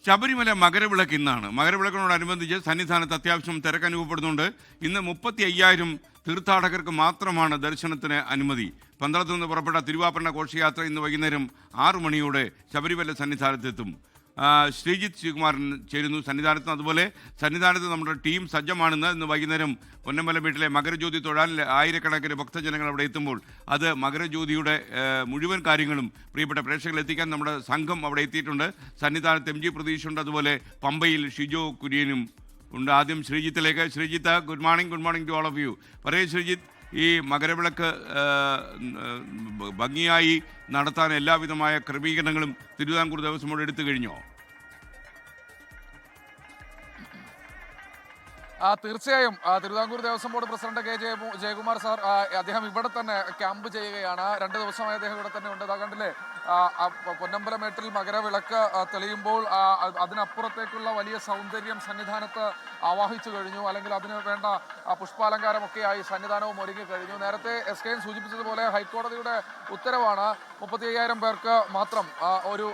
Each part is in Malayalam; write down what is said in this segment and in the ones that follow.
ശബരിമല മകരവിളക്ക് ഇന്നാണ്. മകരവിളക്കിനോടനുബന്ധിച്ച് സന്നിധാനത്ത് അത്യാവശ്യം തിരക്ക് അനുഭവപ്പെടുന്നുണ്ട്. ഇന്ന് 35,000 തീർത്ഥാടകർക്ക് മാത്രമാണ് ദർശനത്തിന് അനുമതി. പന്തളത്തു നിന്ന് പുറപ്പെട്ട തിരുവാഭരണ ഘോഷയാത്ര ഇന്ന് വൈകുന്നേരം 6 മണിയോടെ ശബരിമല സന്നിധാനത്തെത്തും. ശ്രീജിത്ത് ശ്രീകുമാരൻ ചേരുന്നു സന്നിധാനത്ത്. അതുപോലെ സന്നിധാനത്ത് നമ്മുടെ ടീം സജ്ജമാണെന്ന്. ഇന്ന് വൈകുന്നേരം പൊന്നമ്പലം വീട്ടിലെ മകരജ്യോതി തൊഴാൻ ആയിരക്കണക്കിന് ഭക്തജനങ്ങൾ അവിടെ എത്തുമ്പോൾ അത് മകരജ്യോതിയുടെ മുഴുവൻ കാര്യങ്ങളും പ്രിയപ്പെട്ട പ്രേക്ഷകരിൽ എത്തിക്കാൻ നമ്മുടെ സംഘം അവിടെ എത്തിയിട്ടുണ്ട്. സന്നിധാനത്ത് MG പ്രതീഷുണ്ട്, അതുപോലെ പമ്പയിൽ ഷിജോ കുര്യനും ഉണ്ട്. ആദ്യം ശ്രീജിത്തിലേക്ക്. Sreejith, good morning to all of you. പറയൂ ശ്രീജിത്ത്, ഈ മകരവിളക്ക് ഭംഗിയായി നടത്താൻ എല്ലാവിധമായ ക്രമീകരണങ്ങളും തിരുവിതാംകൂർ ദേവസ്വം ബോർഡ് എടുത്തു കഴിഞ്ഞോ? തീർച്ചയായും Thiruvithamkoor Devaswom board president K Jayakumar sir അദ്ദേഹം ഇവിടെ തന്നെ ക്യാമ്പ് ചെയ്യുകയാണ്. 2 ദിവസമായി അദ്ദേഹം ഇവിടെ തന്നെ ഉണ്ട്. കണ്ടില്ലേ, പൊന്നമ്പലമേട്ടിൽ മകരവിളക്ക് തെളിയുമ്പോൾ അതിനപ്പുറത്തേക്കുള്ള വലിയ സൗന്ദര്യം സന്നിധാനത്ത് ആവാഹിച്ചു കഴിഞ്ഞു. അല്ലെങ്കിൽ അതിന് വേണ്ട പുഷ്പാലങ്കാരമൊക്കെയായി സന്നിധാനവും ഒരുങ്ങി കഴിഞ്ഞു. നേരത്തെ SKN സൂചിപ്പിച്ചതുപോലെ ഹൈക്കോടതിയുടെ ഉത്തരവാണ് 35,000 പേർക്ക് മാത്രം ഒരു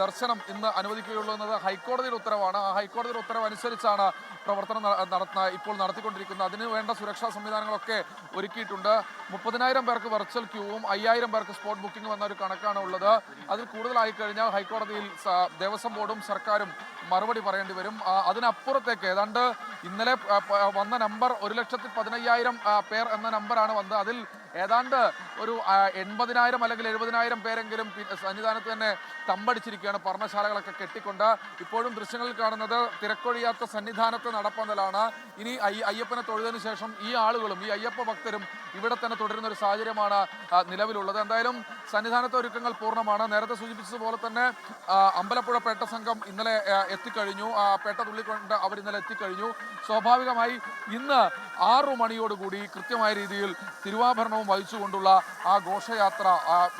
ദർശനം ഇന്ന് അനുവദിക്കുകയുള്ളൂ എന്നത് ഹൈക്കോടതിയുടെ ഉത്തരവാണ്. ആ ഹൈക്കോടതിയുടെ ഉത്തരവ് അനുസരിച്ചാണ് പ്രവർത്തനം ഇപ്പോൾ നടത്തിക്കൊണ്ടിരിക്കുന്നത്. അതിന് വേണ്ട സുരക്ഷാ സംവിധാനങ്ങളൊക്കെ ഒരുക്കിയിട്ടുണ്ട്. 30,000 പേർക്ക് വെർച്വൽ ക്യൂവും 5,000 പേർക്ക് സ്പോട്ട് ബുക്കിംഗും എന്നൊരു കണക്കാണ് ഉള്ളത്. അതിൽ കൂടുതലായി കഴിഞ്ഞാൽ ഹൈക്കോടതിയിൽ ദേവസ്വം ബോർഡും സർക്കാരും മറുപടി പറയേണ്ടി വരും. അതിനപ്പുറത്തേക്ക് ഏതാണ്ട് ഇന്നലെ വന്ന നമ്പർ 1,15,000 പേർ എന്ന നമ്പറാണ് വന്നത്. അതിൽ ഏതാണ്ട് ഒരു 80,000 അല്ലെങ്കിൽ 70,000 പേരെങ്കിലും സന്നിധാനത്ത് തന്നെ തമ്പടിച്ചിരിക്കുകയാണ്, പർണശാലകളൊക്കെ കെട്ടിക്കൊണ്ട്. ഇപ്പോഴും ദൃശ്യങ്ങളിൽ കാണുന്നത് തിരക്കൊഴിയാത്ത സന്നിധാനത്ത് നടപ്പന്തലാണ്. ഇനി അയ്യപ്പനെ തൊഴുതിന് ശേഷം ഈ ആളുകളും ഈ അയ്യപ്പ ഭക്തരും ഇവിടെ തന്നെ തുടരുന്ന ഒരു സാഹചര്യമാണ് നിലവിലുള്ളത്. എന്തായാലും സന്നിധാനത്തെ ഒരുക്കങ്ങൾ പൂർണ്ണമാണ്. നേരത്തെ സൂചിപ്പിച്ചതുപോലെ തന്നെ അമ്പലപ്പുഴ പേട്ട സംഘം ഇന്നലെ എത്തിക്കഴിഞ്ഞു. പേട്ട തുള്ളിക്കൊണ്ട് അവർ ഇന്നലെ എത്തിക്കഴിഞ്ഞു. സ്വാഭാവികമായി ഇന്ന് 6 മണിയോടുകൂടി കൃത്യമായ രീതിയിൽ തിരുവാഭരണവും വഹിച്ചുകൊണ്ടുള്ള ആ ഘോഷയാത്ര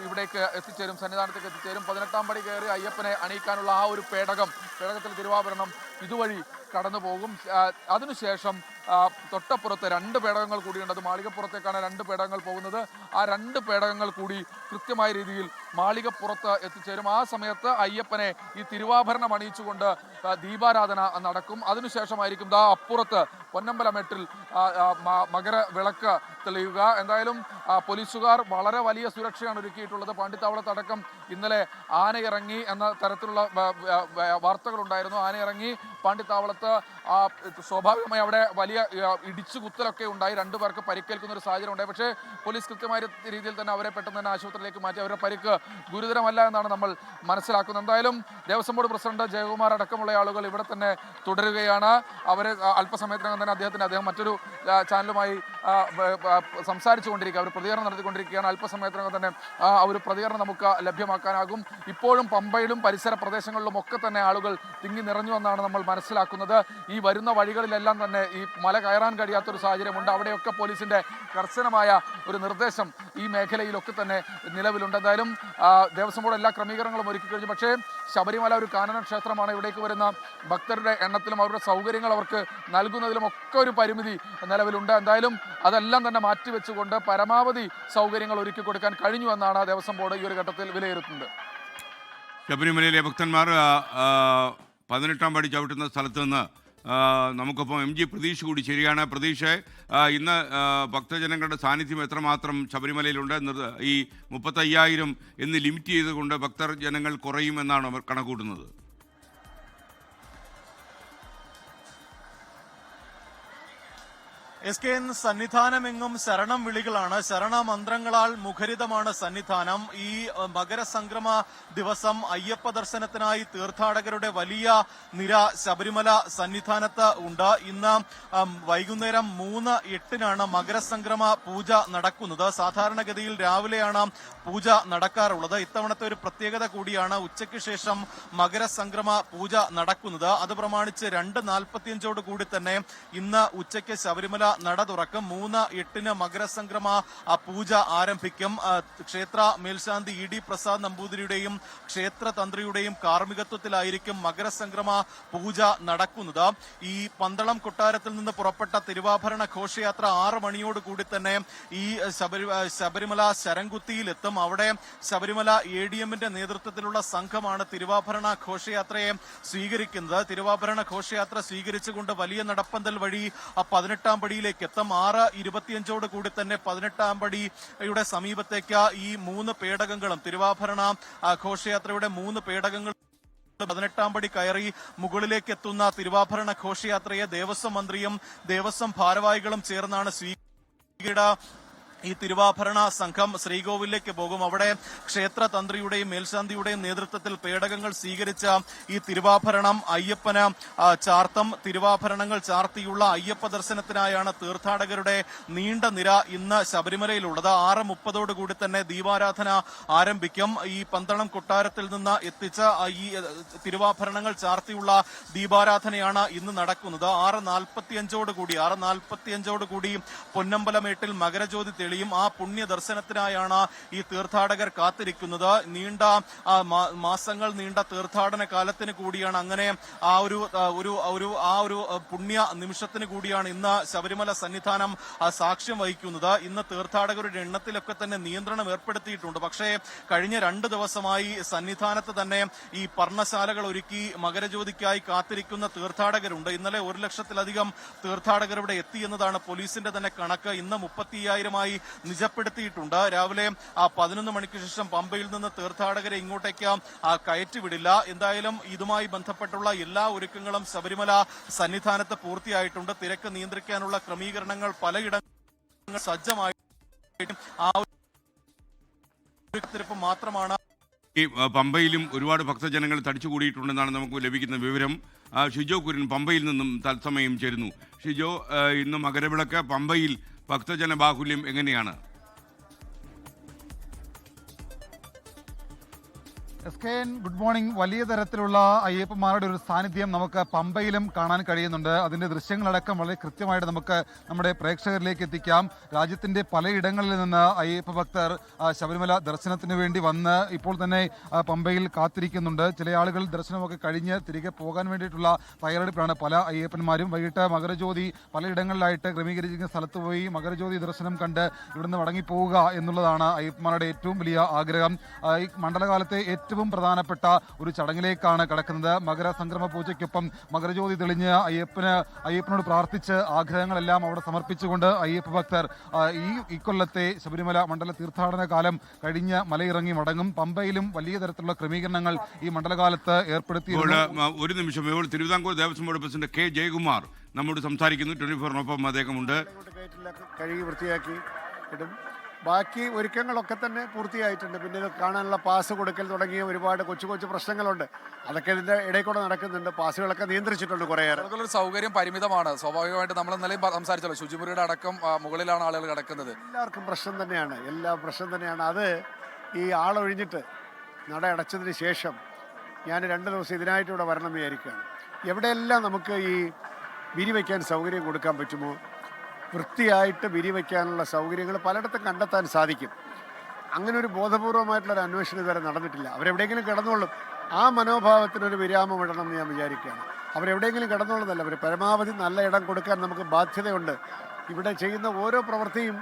ഇവിടേക്ക് എത്തിച്ചേരും, സന്നിധാനത്തേക്ക് എത്തിച്ചേരും. 18ാം പടി കയറി അയ്യപ്പനെ അണിയിക്കാനുള്ള ആ ഒരു പേടകത്തിൽ തിരുവാഭരണം ഇതുവഴി കടന്നു പോകും. അതിനുശേഷം തൊട്ടപ്പുറത്ത് 2 പേടകങ്ങൾ കൂടിയുണ്ട്. അത് മാളികപ്പുറത്തേക്കാണ് 2 പേടകങ്ങൾ പോകുന്നത്. ആ 2 പേടകങ്ങൾ കൂടി കൃത്യമായ രീതിയിൽ മാളികപ്പുറത്ത് എത്തിച്ചേരും. ആ സമയത്ത് അയ്യപ്പനെ ഈ തിരുവാഭരണം അണിയിച്ചുകൊണ്ട് ദീപാരാധന നടക്കും. അതിനുശേഷമായിരിക്കും അപ്പുറത്ത് പൊന്നമ്പലമേട്ടിൽ മകരവിളക്ക് തെളിയുക. എന്തായാലും പോലീസുകാർ വളരെ വലിയ സുരക്ഷയാണ് ഒരുക്കിയിട്ടുള്ളത്. പാണ്ടിത്താവളത്തടക്കം ഇന്നലെ ആനയിറങ്ങി എന്ന തരത്തിലുള്ള വാർത്തകളുണ്ടായിരുന്നു. ആനയിറങ്ങി പാണ്ടിത്താവളത്ത് സ്വാഭാവികമായി അവിടെ വലിയ ഇടിച്ചുകുത്തലൊക്കെ ഉണ്ടായി. 2 പേർക്ക് പരിക്കേൽക്കുന്ന ഒരു സാഹചര്യം ഉണ്ടായി. പക്ഷേ പോലീസ് കൃത്യമായ രീതിയിൽ തന്നെ അവരെ പെട്ടെന്ന് തന്നെ ആശുപത്രിയിലേക്ക് മാറ്റി. അവരുടെ പരിക്ക് ഗുരുതരമല്ല എന്നാണ് നമ്മൾ മനസ്സിലാക്കുന്നത്. എന്തായാലും ദേവസ്വം ബോർഡ് പ്രസിഡന്റ് ജയകുമാർ അടക്കമുള്ള ആളുകൾ ഇവിടെ തന്നെ തുടരുകയാണ്. അവർ അല്പസമയത്തിനകം തന്നെ അദ്ദേഹം മറ്റൊരു ചാനലുമായി സംസാരിച്ചുകൊണ്ടിരിക്കുക, അവർ പ്രതികരണം നടത്തിക്കൊണ്ടിരിക്കുകയാണ്. അല്പസമയത്തിനകം തന്നെ ഒരു പ്രതികരണം നമുക്ക് ലഭ്യമാക്കാനാകും. ഇപ്പോഴും പമ്പയിലും പരിസര പ്രദേശങ്ങളിലും ഒക്കെ തന്നെ ആളുകൾ തിങ്ങി നിറഞ്ഞു എന്നാണ് നമ്മൾ മനസ്സിലാക്കുന്നത്. ഈ വരുന്ന വഴികളിലെല്ലാം തന്നെ ഈ മല കയറാൻ കഴിയാത്തൊരു സാഹചര്യമുണ്ട്. അവിടെയൊക്കെ പോലീസിന്റെ കർശനമായ ഒരു നിർദ്ദേശം ഈ മേഖലയിലൊക്കെ തന്നെ നിലവിലുണ്ട്. എന്തായാലും ദേവസ്വം ബോർഡ് എല്ലാ ക്രമീകരണങ്ങളും ഒരുക്കി കഴിഞ്ഞു. പക്ഷേ ശബരിമല ഒരു കാനന ക്ഷേത്രമാണ്. ഇവിടേക്ക് വരുന്ന ഭക്തരുടെ എണ്ണത്തിലും അവരുടെ സൗകര്യങ്ങൾ അവർക്ക് നൽകുന്നതിലും ഒക്കെ ഒരു പരിമിതി നിലവിലുണ്ട്. എന്തായാലും അതെല്ലാം തന്നെ മാറ്റിവെച്ചുകൊണ്ട് പരമാവധി സൗകര്യങ്ങൾ ഒരുക്കി കൊടുക്കാൻ കഴിഞ്ഞു എന്നാണ് ദേവസ്വം ബോർഡ് ഈ ഒരു ഘട്ടത്തിൽ വിലയിരുത്തുന്നത്. ശബരിമലയിലെ ഭക്തന്മാർ 18ാം പടി ചവിട്ടുന്ന സ്ഥലത്ത് നിന്ന് നമുക്കൊപ്പം MG പ്രതീഷ് കൂടി ശരിയാണ്. പ്രതീഷ്, ഇന്ന് ഭക്തജനങ്ങളുടെ സാന്നിധ്യം എത്രമാത്രം ശബരിമലയിലുണ്ട്? ഈ 35,000 എന്ന് ലിമിറ്റ് ചെയ്തുകൊണ്ട് ഭക്തർ ജനങ്ങൾ കുറയുമെന്നാണ് അവർ കണക്കൂട്ടുന്നത്. SKN സന്നിധാനമെങ്ങും ശരണം വിളികളാണ്. ശരണമന്ത്രങ്ങളാൽ മുഖരിതമാണ് സന്നിധാനം. ഈ മകരസംക്രമ ദിവസം അയ്യപ്പ ദർശനത്തിനായി തീർത്ഥാടകരുടെ വലിയ നിര ശബരിമല സന്നിധാനത്ത് ഉണ്ട്. ഇന്ന് വൈകുന്നേരം 3:08 മകരസംക്രമ പൂജ നടക്കുന്നത്. സാധാരണഗതിയിൽ രാവിലെയാണ് പൂജ നടക്കാറുള്ളത്. ഇത്തവണത്തെ ഒരു പ്രത്യേകത കൂടിയാണ്. ഉച്ചയ്ക്ക് ശേഷം മകരസംക്രമ പൂജ നടക്കുന്നത്. അത് പ്രമാണിച്ച് 2:45 കൂടി തന്നെ ഇന്ന് ഉച്ചയ്ക്ക് ശബരിമല നട തുറക്കും. 3:08 മകരസംക്രമ പൂജ ആരംഭിക്കും. ക്ഷേത്ര മേൽശാന്തി ഇ ഡി പ്രസാദ് നമ്പൂതിരിയുടെയും ക്ഷേത്ര തന്ത്രിയുടെയും കാർമ്മികത്വത്തിലായിരിക്കും മകരസംക്രമ പൂജ നടക്കുന്നത്. ഈ പന്തളം കൊട്ടാരത്തിൽ നിന്ന് പുറപ്പെട്ട തിരുവാഭരണ ഘോഷയാത്ര 6 മണിയോടുകൂടി തന്നെ ഈ ശബരിമല ശരംകുത്തിയിലെത്തും. അവിടെ ശബരിമല ADMന്റെ നേതൃത്വത്തിലുള്ള സംഘമാണ് തിരുവാഭരണ ഘോഷയാത്രയെ സ്വീകരിക്കുന്നത്. തിരുവാഭരണ ഘോഷയാത്ര സ്വീകരിച്ചുകൊണ്ട് വലിയ നടപ്പന്തൽ വഴി 18ാം പടിയിലേക്ക് എത്തും. 6:25 തന്നെ 18ാം പടിയുടെ സമീപത്തേക്ക് ഈ 3 പേടകങ്ങളും തിരുവാഭരണ ഘോഷയാത്രയുടെ 3 പേടകങ്ങൾ 18ാം പടി കയറി മുകളിലേക്ക് എത്തുന്ന തിരുവാഭരണ ഘോഷയാത്രയെ ദേവസ്വം മന്ത്രിയും ദേവസ്വം ഭാരവാഹികളും ചേർന്നാണ് ഈ തിരുവാഭരണ സംഘം ശ്രീകോവിലേക്ക് പോകും. അവിടെ ക്ഷേത്ര തന്ത്രിയുടെയും മേൽശാന്തിയുടെയും നേതൃത്വത്തിൽ പേടകങ്ങൾ സ്വീകരിച്ച ഈ തിരുവാഭരണം അയ്യപ്പന് ചാർത്തും. തിരുവാഭരണങ്ങൾ ചാർത്തിയുള്ള അയ്യപ്പ ദർശനത്തിനായാണ് തീർത്ഥാടകരുടെ നീണ്ട നിര ഇന്ന് ശബരിമലയിലുള്ളത്. 6:30 തന്നെ ദീപാരാധന ആരംഭിക്കും. ഈ പന്തളം കൊട്ടാരത്തിൽ നിന്ന് എത്തിച്ച ഈ തിരുവാഭരണങ്ങൾ ചാർത്തിയുള്ള ദീപാരാധനയാണ് ഇന്ന് നടക്കുന്നത്. 6:45 പൊന്നമ്പലമേട്ടിൽ മകരജ്യോതി തെളിയും. ആ പുണ്യ ദർശനത്തിനായാണ് ഈ തീർത്ഥാടകർ കാത്തിരിക്കുന്നത്. നീണ്ട മാസങ്ങൾ നീണ്ട തീർത്ഥാടന കാലത്തിന് കൂടിയാണ് അങ്ങനെ ആ ഒരു പുണ്യ നിമിഷത്തിന് കൂടിയാണ് ഇന്ന് ശബരിമല സന്നിധാനം സാക്ഷ്യം വഹിക്കുന്നത്. ഇന്ന് തീർത്ഥാടകരുടെ എണ്ണത്തിലൊക്കെ തന്നെ നിയന്ത്രണം ഏർപ്പെടുത്തിയിട്ടുണ്ട്. പക്ഷേ കഴിഞ്ഞ 2 ദിവസമായി സന്നിധാനത്ത് തന്നെ ഈ പർണശാലകൾ ഒരുക്കി മകരജ്യോതിക്കായി കാത്തിരിക്കുന്ന തീർത്ഥാടകരുണ്ട്. ഇന്നലെ 1 ലക്ഷത്തിലധികം തീർത്ഥാടകർ ഇവിടെ എത്തിയെന്നതാണ് പോലീസിന്റെ തന്നെ കണക്ക്. ഇന്ന് 35,000-ആയി നിജപ്പെടുത്തിയിട്ടുണ്ട്. രാവിലെ 11 മണിക്ക് ശേഷം പമ്പയിൽ നിന്ന് തീർത്ഥാടകരെ ഇങ്ങോട്ടേക്ക് കയറ്റിവിടില്ല. എന്തായാലും ഇതുമായി ബന്ധപ്പെട്ടുള്ള എല്ലാ ഒരുക്കങ്ങളും ശബരിമല സന്നിധാനത്ത് പൂർത്തിയായിട്ടുണ്ട്. തിരക്ക് നിയന്ത്രിക്കാനുള്ള ക്രമീകരണങ്ങൾ പലയിടങ്ങളിൽ സജ്ജമായി. ആ ഒരു മാത്രമാണ് ഈ പമ്പയിലും ഒരുപാട് ഭക്തജനങ്ങൾ തടിച്ചുകൂടിയിട്ടുണ്ടെന്നാണ് നമുക്ക് ലഭിക്കുന്ന വിവരം. ഷിജോ കുര്യൻ പമ്പയിൽ നിന്നും തത്സമയം ചേരുന്നു. ഷിജോ, ഇന്ന് മകരവിളക്ക് പമ്പയിൽ ഭക്തജന ബാഹുല്യം എങ്ങനെയാണ്? SKN, good morning. വലിയ തരത്തിലുള്ള അയ്യപ്പന്മാരുടെ ഒരു സാന്നിധ്യം നമുക്ക് പമ്പയിലും കാണാൻ കഴിയുന്നുണ്ട്. അതിന്റെ ദൃശ്യങ്ങളടക്കം വളരെ കൃത്യമായിട്ട് നമുക്ക് നമ്മുടെ പ്രേക്ഷകരിലേക്ക് എത്തിക്കാം. രാജ്യത്തിന്റെ പലയിടങ്ങളിൽ നിന്ന് അയ്യപ്പ ഭക്തർ ശബരിമല ദർശനത്തിന് വേണ്ടി വന്ന് ഇപ്പോൾ തന്നെ പമ്പയിൽ കാത്തിരിക്കുന്നുണ്ട്. ചില ആളുകൾ ദർശനമൊക്കെ കഴിഞ്ഞ് തിരികെ പോകാൻ വേണ്ടിയിട്ടുള്ള തയ്യാറെടുപ്പിലാണ് പല അയ്യപ്പന്മാരും. വൈകിട്ട് മകരജ്യോതി പലയിടങ്ങളിലായിട്ട് ക്രമീകരിച്ചിരിക്കുന്ന സ്ഥലത്ത് പോയി മകരജ്യോതി ദർശനം കണ്ട് ഇവിടുന്ന് മടങ്ങിപ്പോവുക എന്നുള്ളതാണ് അയ്യപ്പന്മാരുടെ ഏറ്റവും വലിയ ആഗ്രഹം. ഈ മണ്ഡലകാലത്തെ ഏറ്റവും പ്രധാനപ്പെട്ട ഒരു ചടങ്ങിലേക്കാണ് കടക്കുന്നത്. മകരസംക്രമ പൂജയ്ക്കൊപ്പം മകരജ്യോതി തെളിഞ്ഞ് അയ്യപ്പനോട് പ്രാർത്ഥിച്ച് ആഗ്രഹങ്ങളെല്ലാം അവിടെ സമർപ്പിച്ചുകൊണ്ട് അയ്യപ്പ ഭക്തർ ഈ കൊല്ലത്തെ ശബരിമല മണ്ഡല തീർത്ഥാടന കാലം കഴിഞ്ഞ് മലയിറങ്ങി മടങ്ങും. പമ്പയിലും വലിയ തരത്തിലുള്ള ക്രമീകരണങ്ങൾ ഈ മണ്ഡലകാലത്ത് ഏർപ്പെടുത്തിയിട്ടുണ്ട്. ഒരു നിമിഷം, Thiruvithamkoor Devaswom board president K. Jayakumar നമ്മോട് സംസാരിക്കുന്നു. 24-നൊപ്പം അദ്ദേഹമുണ്ട്. കഴുകി വൃത്തിയാക്കി ഇടും. ബാക്കി ഒരുക്കങ്ങളൊക്കെ തന്നെ പൂർത്തിയായിട്ടുണ്ട്. പിന്നെ ഇത് കാണാനുള്ള പാസ് കൊടുക്കൽ തുടങ്ങിയ ഒരുപാട് കൊച്ചു പ്രശ്നങ്ങളുണ്ട്. അതൊക്കെ ഇതിന്റെ ഇടയിൽ കൂടെ നടക്കുന്നുണ്ട്. പാസുകളൊക്കെ നിയന്ത്രിച്ചിട്ടുണ്ട് കുറേയേറെ. അതുകൊണ്ടൊരു സൗകര്യം പരിമിതമാണ്. സ്വാഭാവികമായിട്ട് നമ്മൾ ഇന്നലെയും സംസാരിച്ചല്ലോ, ശുചിമുറിയുടെ അടക്കം മുകളിലാണ് ആളുകൾ കിടക്കുന്നത്. എല്ലാവർക്കും പ്രശ്നം തന്നെയാണ്. അത് ഈ ആളൊഴിഞ്ഞിട്ട് നട അടച്ചതിന് ശേഷം ഞാൻ 2 ദിവസം ഇതിനായിട്ട് ഇവിടെ വരണം എന്ന് വിചാരിക്കുകയാണ്. എവിടെയെല്ലാം നമുക്ക് ഈ വിരിവയ്ക്കാൻ സൗകര്യം കൊടുക്കാൻ പറ്റുമോ, വൃത്തിയായിട്ട് വിരിവയ്ക്കാനുള്ള സൗകര്യങ്ങൾ പലയിടത്തും കണ്ടെത്താൻ സാധിക്കും. അങ്ങനെ ഒരു ബോധപൂർവമായിട്ടുള്ളൊരു അന്വേഷണം ഇതുവരെ നടന്നിട്ടില്ല. അവരെവിടെയെങ്കിലും കിടന്നോളും. ആ മനോഭാവത്തിനൊരു വിരാമം ഇടണം എന്ന് ഞാൻ വിചാരിക്കുകയാണ്. അവരെവിടെയെങ്കിലും കിടന്നോളുന്നല്ല, അവർ പരമാവധി നല്ല ഇടം കൊടുക്കാൻ നമുക്ക് ബാധ്യതയുണ്ട്. ഇവിടെ ചെയ്യുന്ന ഓരോ പ്രവൃത്തിയും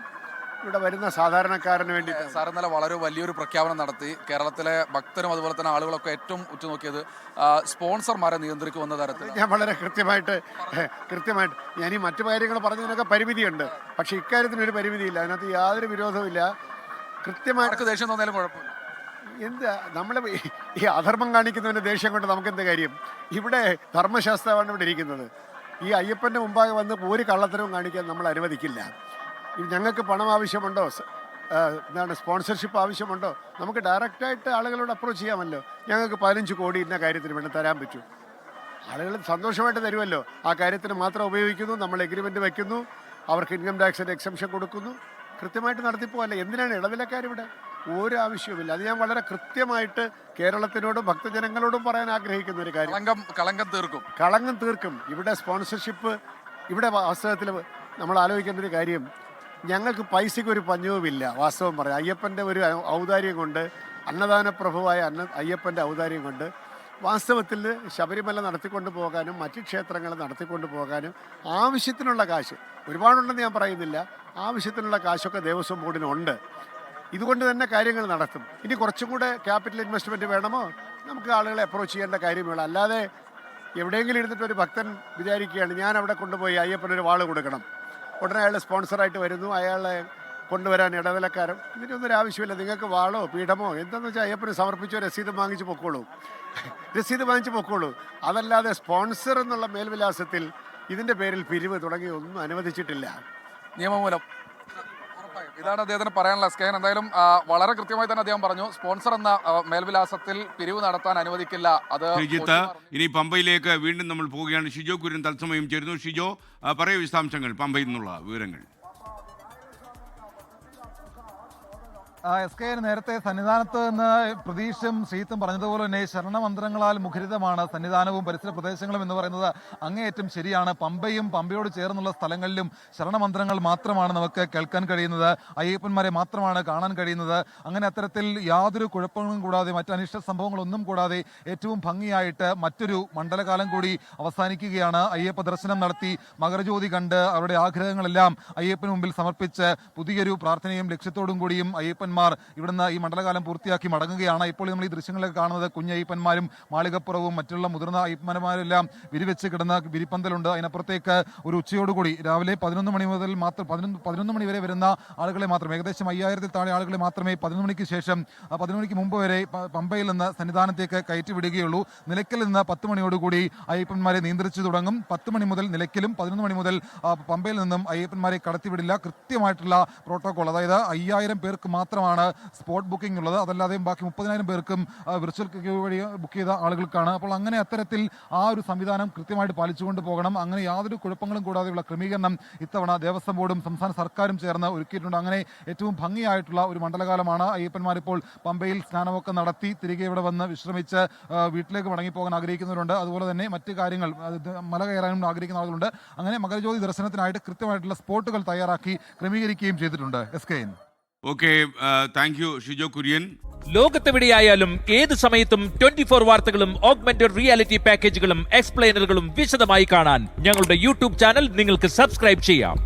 ഇവിടെ വരുന്ന സാധാരണക്കാരന് വേണ്ടി. സാർ ഇന്നലെ വളരെ വലിയൊരു പ്രഖ്യാപനം നടത്തി. കേരളത്തിലെ ഭക്തരും അതുപോലെ തന്നെ ആളുകളൊക്കെ ഏറ്റവും ഉറ്റുനോക്കിയത് സ്പോൺസർമാരെ നിയന്ത്രിക്കുമെന്ന തരത്തിൽ. ഞാൻ വളരെ കൃത്യമായിട്ട് ഞാൻ ഈ മറ്റു കാര്യങ്ങൾ പറഞ്ഞതിനൊക്കെ പരിമിതിയുണ്ട്. പക്ഷെ ഇക്കാര്യത്തിന് ഒരു പരിമിതിയില്ല. അതിനകത്ത് യാതൊരു വിരോധവുമില്ല. കൃത്യമായിട്ട് ദേഷ്യം തോന്നിയാലും കുഴപ്പമില്ല. എന്താ നമ്മൾ ഈ അധർമ്മം കാണിക്കുന്നതിൻ്റെ ദേഷ്യം കൊണ്ട് നമുക്കെന്ത് കാര്യം? ഇവിടെ ധർമ്മശാസ്ത്രമാണ് ഇവിടെ ഇരിക്കുന്നത്. ഈ അയ്യപ്പൻ്റെ മുമ്പാകെ വന്ന് ഒരു കള്ളത്തരവും കാണിക്കാൻ നമ്മൾ അനുവദിക്കില്ല. ഞങ്ങൾക്ക് പണം ആവശ്യമുണ്ടോ, സ്പോൺസർഷിപ്പ് ആവശ്യമുണ്ടോ, നമുക്ക് ഡയറക്റ്റായിട്ട് ആളുകളോട് അപ്രോച്ച് ചെയ്യാമല്ലോ. ഞങ്ങൾക്ക് 15 കോടി ഇന്ന കാര്യത്തിന് വേണ്ടി തരാൻ പറ്റൂ. ആളുകൾ സന്തോഷമായിട്ട് തരുമല്ലോ. ആ കാര്യത്തിന് മാത്രം ഉപയോഗിക്കുന്നു. നമ്മൾ എഗ്രിമെൻ്റ് വയ്ക്കുന്നു, അവർക്ക് ഇൻകം ടാക്സിൻ്റെ എക്സംഷൻ കൊടുക്കുന്നു. കൃത്യമായിട്ട് നടത്തിപ്പോവല്ല. എന്തിനാണ് ഇടനിലക്കാരിവിടെ? ഒരു ആവശ്യവുമില്ല. അത് ഞാൻ വളരെ കൃത്യമായിട്ട് കേരളത്തിനോടും ഭക്തജനങ്ങളോടും പറയാൻ ആഗ്രഹിക്കുന്ന ഒരു കാര്യം. കളങ്കം തീർക്കും. ഇവിടെ സ്പോൺസർഷിപ്പ്, ഇവിടെ വാസ്തവത്തിൽ നമ്മൾ ആലോചിക്കേണ്ട ഒരു കാര്യം, ഞങ്ങൾക്ക് പൈസയ്ക്ക് ഒരു പഞ്ഞവുമില്ല. വാസ്തവം പറയാം, അയ്യപ്പൻ്റെ ഒരു ഔദാര്യം കൊണ്ട്, അന്നദാന പ്രഭുവായ അയ്യപ്പൻ്റെ ഔദാര്യം കൊണ്ട് വാസ്തവത്തിൽ ശബരിമല നടത്തിക്കൊണ്ട് പോകാനും മറ്റ് ക്ഷേത്രങ്ങൾ നടത്തിക്കൊണ്ട് പോകാനും ആവശ്യത്തിനുള്ള കാശ് ഒരുപാടുണ്ടെന്ന് ഞാൻ പറയുന്നില്ല, ആവശ്യത്തിനുള്ള കാശൊക്കെ ദേവസ്വം ബോർഡിനുണ്ട്. ഇതുകൊണ്ട് തന്നെ കാര്യങ്ങൾ നടത്തും. ഇനി കുറച്ചും കൂടെ ക്യാപിറ്റൽ ഇൻവെസ്റ്റ്മെൻറ്റ് വേണമോ, നമുക്ക് ആളുകളെ അപ്രോച്ച് ചെയ്യേണ്ട കാര്യമുള്ളൂ. അല്ലാതെ എവിടെയെങ്കിലും ഇരുന്നിട്ട് ഒരു ഭക്തൻ വിചാരിക്കുകയാണ് ഞാൻ അവിടെ കൊണ്ടുപോയി അയ്യപ്പനൊരു വാള് കൊടുക്കണം, ഉടനെ അയാൾ സ്പോൺസറായിട്ട് വരുന്നു, അയാളെ കൊണ്ടുവരാൻ ഇടനിലക്കാരൻ, ഇതിനൊന്നും ഒരു ആവശ്യമില്ല. നിങ്ങൾക്ക് വാളോ പീഠമോ എന്താണെന്ന് വെച്ചാൽ അയ്യപ്പന് സമർപ്പിച്ചോ രസീത് വാങ്ങിച്ച് പൊക്കോളൂ, രസീത് വാങ്ങിച്ച് പൊക്കോളൂ. അതല്ലാതെ സ്പോൺസർ എന്നുള്ള മേൽവിലാസത്തിൽ ഇതിൻ്റെ പേരിൽ പിരിവ് തുടങ്ങി ഒന്നും അനുവദിച്ചിട്ടില്ല. നിയമമൂലം ഇതാണ് അദ്ദേഹത്തിന് പറയാനുള്ള സ്കാൻ. എന്തായാലും വളരെ കൃത്യമായി തന്നെ അദ്ദേഹം പറഞ്ഞു, സ്പോൺസർ എന്ന മേൽവിലാസത്തിൽ പിരിവ് നടത്താൻ അനുവദിക്കില്ല. അത് ശ്രീജിത്ത്, ഇനി പമ്പയിലേക്ക് വീണ്ടും നമ്മൾ പോവുകയാണ്. ഷിജോ കുര്യൻ തത്സമയം ചേരുന്നു. ഷിജോ, പറയൂ വിശദാംശങ്ങൾ, പമ്പയിൽ നിന്നുള്ള വിവരങ്ങൾ. SK നേരത്തെ സന്നിധാനത്ത് നിന്ന് പ്രതീക്ഷയും ശ്രീത്തും പറഞ്ഞതുപോലെ തന്നെ ശരണമന്ത്രങ്ങളാൽ മുഖരിതമാണ് സന്നിധാനവും പരിസര പ്രദേശങ്ങളും എന്ന് പറയുന്നത് അങ്ങേയറ്റം ശരിയാണ്. പമ്പയും പമ്പയോട് ചേർന്നുള്ള സ്ഥലങ്ങളിലും ശരണമന്ത്രങ്ങൾ മാത്രമാണ് നമുക്ക് കേൾക്കാൻ കഴിയുന്നത്, അയ്യപ്പന്മാരെ മാത്രമാണ് കാണാൻ കഴിയുന്നത്. അങ്ങനെ അത്തരത്തിൽ യാതൊരു കുഴപ്പങ്ങളും കൂടാതെ, മറ്റ് അനിഷ്ട സംഭവങ്ങളൊന്നും കൂടാതെ ഏറ്റവും ഭംഗിയായിട്ട് മറ്റൊരു മണ്ഡലകാലം കൂടി അവസാനിക്കുകയാണ്. അയ്യപ്പ ദർശനം നടത്തി മകരജ്യോതി കണ്ട് അവരുടെ ആഗ്രഹങ്ങളെല്ലാം അയ്യപ്പന് മുമ്പിൽ സമർപ്പിച്ച് പുതിയൊരു പ്രാർത്ഥനയും ലക്ഷ്യത്തോടും കൂടിയും അയ്യപ്പൻ ഇവിടുന്ന് ഈ മണ്ഡലകാലം പൂർത്തിയാക്കി മടങ്ങുകയാണ്. ഇപ്പോൾ നമ്മൾ ഈ ദൃശ്യങ്ങളൊക്കെ കാണുന്നത് കുഞ്ഞയ്യപ്പന്മാരും മാളികപ്പുറവും മറ്റുള്ള മുതിർന്ന അയ്യപ്പന്മാരെല്ലാം വിരിവെച്ച് കിടന്ന വിരിപ്പന്തലുണ്ട്. അതിനപ്പുറത്തേക്ക് ഒരു ഉച്ചയോടുകൂടി രാവിലെ 11 മണി മുതൽ മാത്രം 11 മണി വരെ വരുന്ന ആളുകളെ മാത്രം, ഏകദേശം 5000-ൽ താഴെ ആളുകളെ മാത്രമേ 11 മണിക്ക് ശേഷം 11 മണിക്ക് മുമ്പ് വരെ പമ്പയിൽ നിന്ന് സന്നിധാനത്തേക്ക് കയറ്റി വിടുകയുള്ളൂ. നിലയ്ക്കൽ നിന്ന് 10 മണിയോടുകൂടി അയ്യപ്പന്മാരെ നിയന്ത്രിച്ചു തുടങ്ങും. 10 മണി മുതൽ നിലയ്ക്കലും 11 മണി മുതൽ പമ്പയിൽ നിന്നും അയ്യപ്പന്മാരെ കടത്തിവിടില്ല. കൃത്യമായിട്ടുള്ള പ്രോട്ടോകോൾ, അതായത് 5000 പേർക്ക് മാത്രമാണ് സ്പോട്ട് ബുക്കിംഗ് ഉള്ളത്, അതല്ലാതെ ബാക്കി 30,000 പേർക്കും വിർച്വൽ ക്യൂ വഴി ബുക്ക് ചെയ്ത ആളുകൾക്കാണ്. അപ്പോൾ അങ്ങനെ അത്തരത്തിൽ ആ ഒരു സംവിധാനം കൃത്യമായിട്ട് പാലിച്ചുകൊണ്ട് പോകണം. അങ്ങനെ യാതൊരു കുഴപ്പങ്ങളും കൂടാതെയുള്ള ക്രമീകരണം ഇത്തവണ ദേവസ്വം ബോർഡും സംസ്ഥാന സർക്കാരും ചേർന്ന് ഒരുക്കിയിട്ടുണ്ട്. അങ്ങനെ ഏറ്റവും ഭംഗിയായിട്ടുള്ള ഒരു മണ്ഡലകാലമാണ്. അയ്യപ്പന്മാരിപ്പോൾ പമ്പയിൽ സ്നാനമൊക്കെ നടത്തി തിരികെ ഇവിടെ വന്ന് വിശ്രമിച്ച് വീട്ടിലേക്ക് മടങ്ങിപ്പോകാൻ ആഗ്രഹിക്കുന്നവരുണ്ട്. അതുപോലെ തന്നെ മറ്റ് കാര്യങ്ങൾ മല കയറാനും ആഗ്രഹിക്കുന്ന ആളുകളുണ്ട്. അങ്ങനെ മകരജ്യോതി ദർശനത്തിനായിട്ട് കൃത്യമായിട്ടുള്ള സ്പോട്ടുകൾ തയ്യാറാക്കി ക്രമീകരിക്കുകയും ചെയ്തിട്ടുണ്ട്. SK. Okay, thank you Shijo Kurian. ലോകത്തെവിടെയായാലും ഏത് സമയത്തും 24 വാർത്തകളും ഓഗ്മെന്റഡ് റിയാലിറ്റി പാക്കേജുകളും എക്സ്പ്ലെയിനറുകളും വിശദമായി കാണാൻ ഞങ്ങളുടെ യൂട്യൂബ് ചാനൽ നിങ്ങൾക്ക് സബ്സ്ക്രൈബ് ചെയ്യാം.